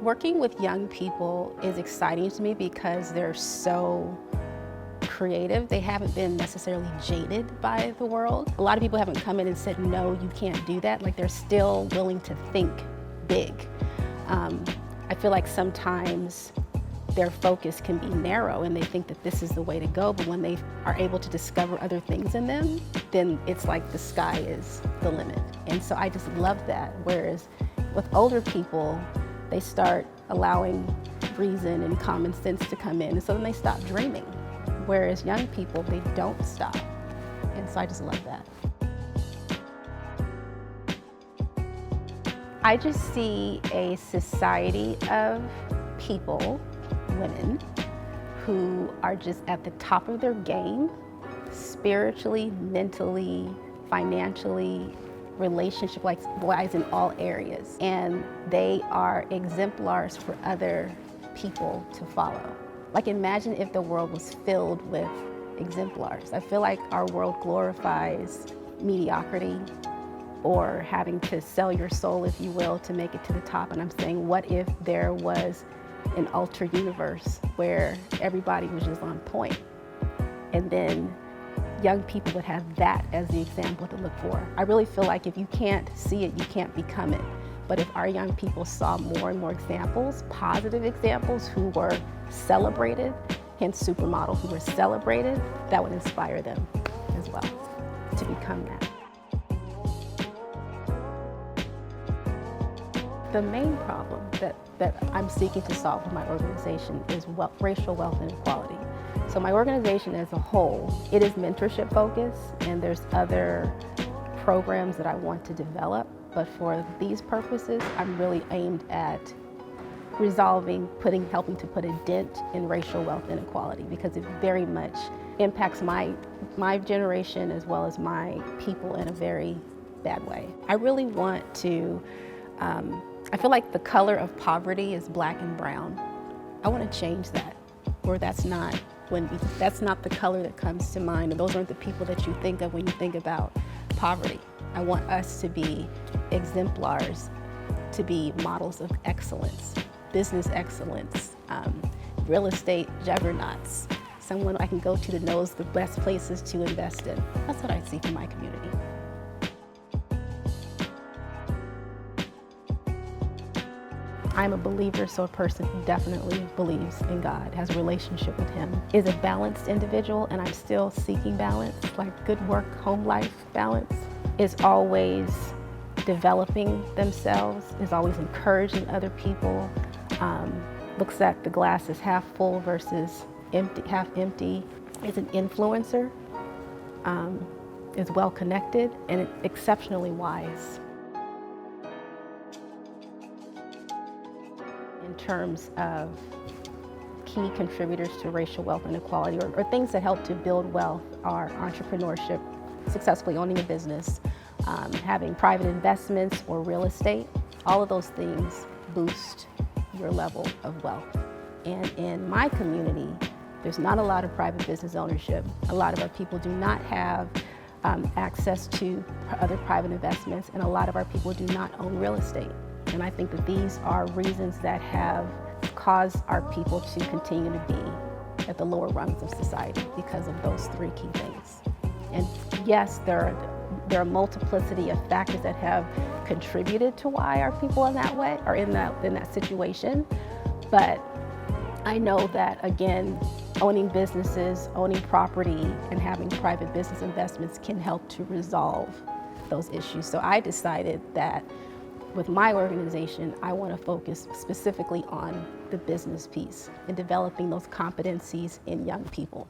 Working with young people is exciting to me because they're so creative. They haven't been necessarily jaded by the world. A lot of people haven't come in and said, no, you can't do that. Like, they're still willing to think big. I feel like sometimes their focus can be narrow and they think that this is the way to go, but when they are able to discover other things in them, then it's like the sky is the limit. And so I just love that. Whereas with older people, they start allowing reason and common sense to come in, and so then they stop dreaming. Whereas young people, they don't stop. And so I just love that. I just see a society of people, women, who are just at the top of their game, spiritually, mentally, financially, relationship-wise in all areas. And they are exemplars for other people to follow. Like, imagine if the world was filled with exemplars. I feel like our world glorifies mediocrity or having to sell your soul, if you will, to make it to the top. And I'm saying, what if there was an ultra universe where everybody was just on point? And then young people would have that as the example to look for. I really feel like if you can't see it, you can't become it. But if our young people saw more and more examples, positive examples who were celebrated, hence Supermodel, who were celebrated, that would inspire them as well to become that. The main problem that I'm seeking to solve with my organization is racial wealth inequality. So my organization as a whole, it is mentorship focused, and there's other programs that I want to develop. But for these purposes, I'm really aimed at resolving, helping to put a dent in racial wealth inequality, because it very much impacts my generation as well as my people in a very bad way. I really want to, I feel like the color of poverty is black and brown. I want to change that, or that's not the color that comes to mind, or those aren't the people that you think of when you think about poverty. I want us to be exemplars, to be models of excellence, business excellence, real estate juggernauts, someone I can go to that knows the best places to invest in. That's what I see for my community. I'm a believer, so a person who definitely believes in God, has a relationship with Him, is a balanced individual, and I'm still seeking balance, like good work, home life balance, is always developing themselves, is always encouraging other people, looks at the glass as half full versus half empty, is an influencer, is well connected, and exceptionally wise. In terms of key contributors to racial wealth inequality, or things that help to build wealth, are entrepreneurship, successfully owning a business, having private investments or real estate. All of those things boost your level of wealth. And in my community, there's not a lot of private business ownership. A lot of our people do not have access to other private investments, and a lot of our people do not own real estate. And I think that these are reasons that have caused our people to continue to be at the lower rungs of society, because of those three key things. And yes, there are a multiplicity of factors that have contributed to why our people are that way, or in that situation. But I know that, again, owning businesses, owning property, and having private business investments can help to resolve those issues. So I decided that with my organization, I want to focus specifically on the business piece and developing those competencies in young people.